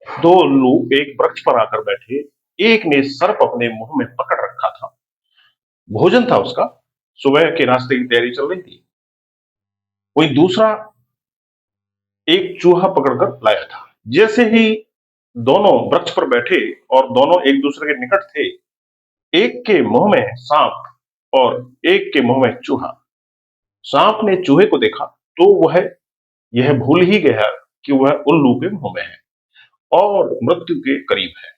दो उल्लू एक वृक्ष पर आकर बैठे। एक ने सर्प अपने मुंह में पकड़ रखा था। भोजन था उसका। सुबह के नाश्ते की तैयारी चल रही थी। वहीं दूसरा एक चूहा पकड़कर लाया था। जैसे ही दोनों वृक्ष पर बैठे और दोनों एक दूसरे के निकट थे, एक के मुंह में सांप और एक के मुंह में चूहा। सांप ने चूहे को देखा तो वह यह भूल ही गया कि वह उल्लू के मुंह में है और मृत्यु के करीब है।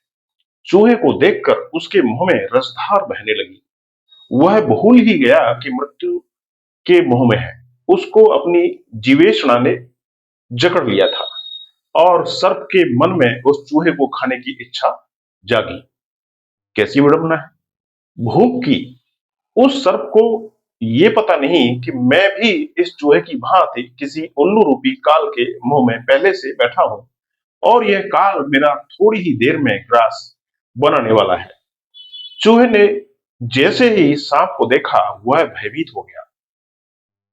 चूहे को देखकर उसके मुंह में रसधार बहने लगी। वह भूल ही गया कि मृत्यु के मुंह में है। उसको अपनी जीवेषणा ने जकड़ लिया था और सर्प के मन में उस चूहे को खाने की इच्छा जागी। कैसी विडंबना है! भूख की उस सर्प को ये पता नहीं कि मैं भी इस चूहे की भांति किसी उल्लू रूपी काल के मुंह में पहले से बैठा हूं और यह काल मेरा थोड़ी ही देर में ग्रास बनाने वाला है। चूहे ने जैसे ही सांप को देखा, वह भयभीत हो गया।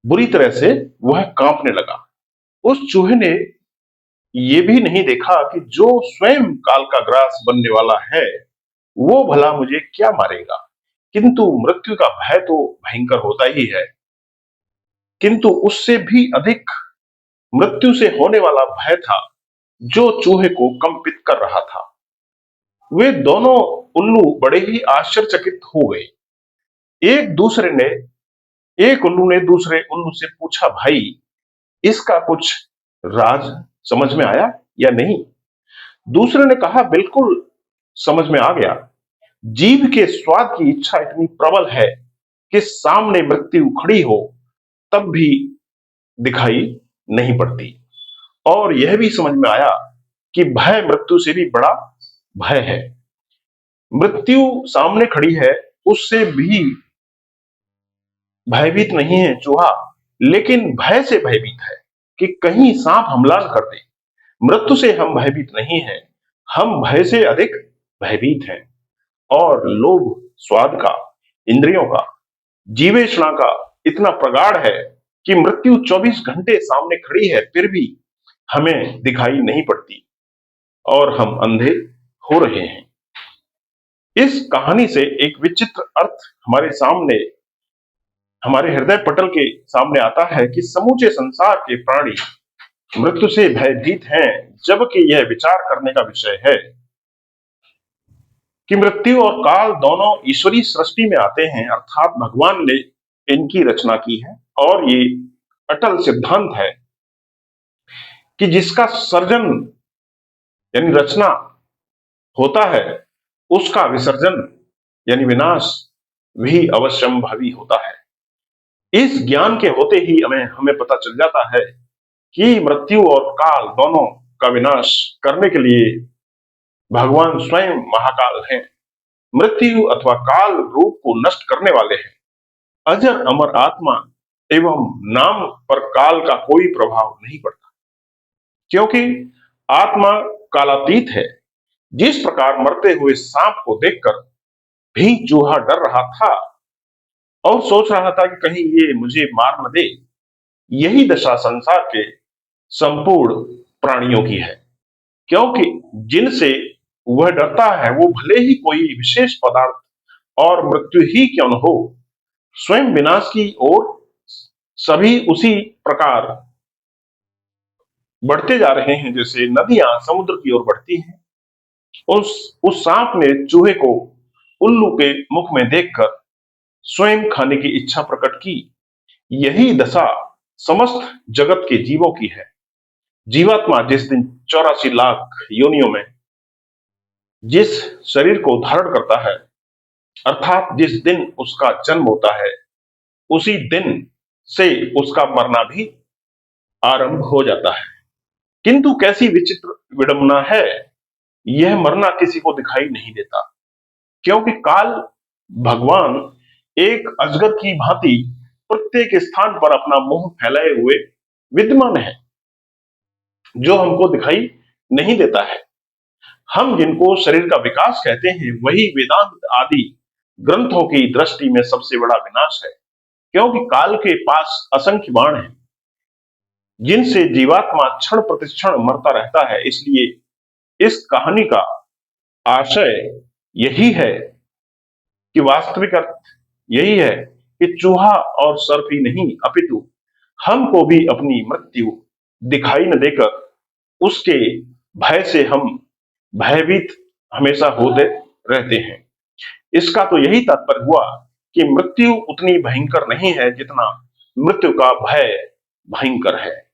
बुरी तरह से वह कांपने लगा। उस चूहे ने ये भी नहीं देखा कि जो स्वयं काल का ग्रास बनने वाला है, वो भला मुझे क्या मारेगा। किंतु मृत्यु का भय तो भयंकर होता ही है, किंतु उससे भी अधिक मृत्यु से होने वाला भय था जो चूहे को कंपित कर रहा था। वे दोनों उल्लू बड़े ही आश्चर्यचकित हो गए। एक दूसरे ने एक उल्लू ने दूसरे उल्लू से पूछा, भाई, इसका कुछ राज समझ में आया या नहीं? दूसरे ने कहा, बिल्कुल समझ में आ गया। जीभ के स्वाद की इच्छा इतनी प्रबल है कि सामने मृत्यु खड़ी हो तब भी दिखाई नहीं पड़ती। और यह भी समझ में आया कि भय मृत्यु से भी बड़ा भय है। मृत्यु सामने खड़ी है, उससे भी भयभीत नहीं है चूहा, लेकिन भय से भयभीत है कि कहीं सांप हमला न कर दे। मृत्यु से हम भयभीत नहीं हैं, हम भय से अधिक भयभीत हैं। और लोभ स्वाद का, इंद्रियों का, जीवेषणा का इतना प्रगाढ़ है कि मृत्यु 24 घंटे सामने खड़ी है, फिर भी हमें दिखाई नहीं पड़ती और हम अंधे हो रहे हैं। इस कहानी से एक विचित्र अर्थ हमारे सामने, हमारे हृदय पटल के सामने आता है कि समूचे संसार के प्राणी मृत्यु से भयभीत हैं, जबकि यह विचार करने का विषय है कि मृत्यु और काल दोनों ईश्वरीय सृष्टि में आते हैं, अर्थात भगवान ने इनकी रचना की है। और ये अटल सिद्धांत है कि जिसका सर्जन यानी रचना होता है, उसका विसर्जन यानी विनाश भी अवश्यंभावी होता है। इस ज्ञान के होते ही हमें हमें पता चल जाता है कि मृत्यु और काल दोनों का विनाश करने के लिए भगवान स्वयं महाकाल हैं। मृत्यु अथवा काल रूप को नष्ट करने वाले हैं। अजर अमर आत्मा एवं नाम पर काल का कोई प्रभाव नहीं पड़ता, क्योंकि आत्मा कालातीत है। जिस प्रकार मरते हुए सांप को देखकर भी चूहा डर रहा था और सोच रहा था कि कहीं ये मुझे मार न दे, यही दशा संसार के संपूर्ण प्राणियों की है। क्योंकि जिनसे वह डरता है, वो भले ही कोई विशेष पदार्थ और मृत्यु ही क्यों न हो, स्वयं विनाश की ओर सभी उसी प्रकार बढ़ते जा रहे हैं जैसे नदियां समुद्र की ओर बढ़ती हैं। उस सांप ने चूहे को उल्लू के मुख में देखकर स्वयं खाने की इच्छा प्रकट की। यही दशा समस्त जगत के जीवों की है। जीवात्मा जिस दिन 84 लाख योनियों में जिस शरीर को धारण करता है, अर्थात जिस दिन उसका जन्म होता है, उसी दिन से उसका मरना भी आरंभ हो जाता है। किंतु कैसी विचित्र विडंबना है, यह मरना किसी को दिखाई नहीं देता, क्योंकि काल भगवान एक अजगर की भांति प्रत्येक स्थान पर अपना मुंह फैलाए हुए विद्यमान है, जो हमको दिखाई नहीं देता है। हम जिनको शरीर का विकास कहते हैं, वही वेदांत आदि ग्रंथों की दृष्टि में सबसे बड़ा विनाश है, क्योंकि काल के पास असंख्य बाण हैं, जिनसे जीवात्मा क्षण प्रतिक्षण मरता रहता है। इसलिए इस कहानी का आशय यही है कि वास्तविक अर्थ यही है कि चूहा और सर्प ही नहीं अपितु हमको भी अपनी मृत्यु दिखाई न देकर उसके भय से हम भयभीत हमेशा होते रहते हैं। इसका तो यही तात्पर्य हुआ कि मृत्यु उतनी भयंकर नहीं है जितना मृत्यु का भय भयंकर है।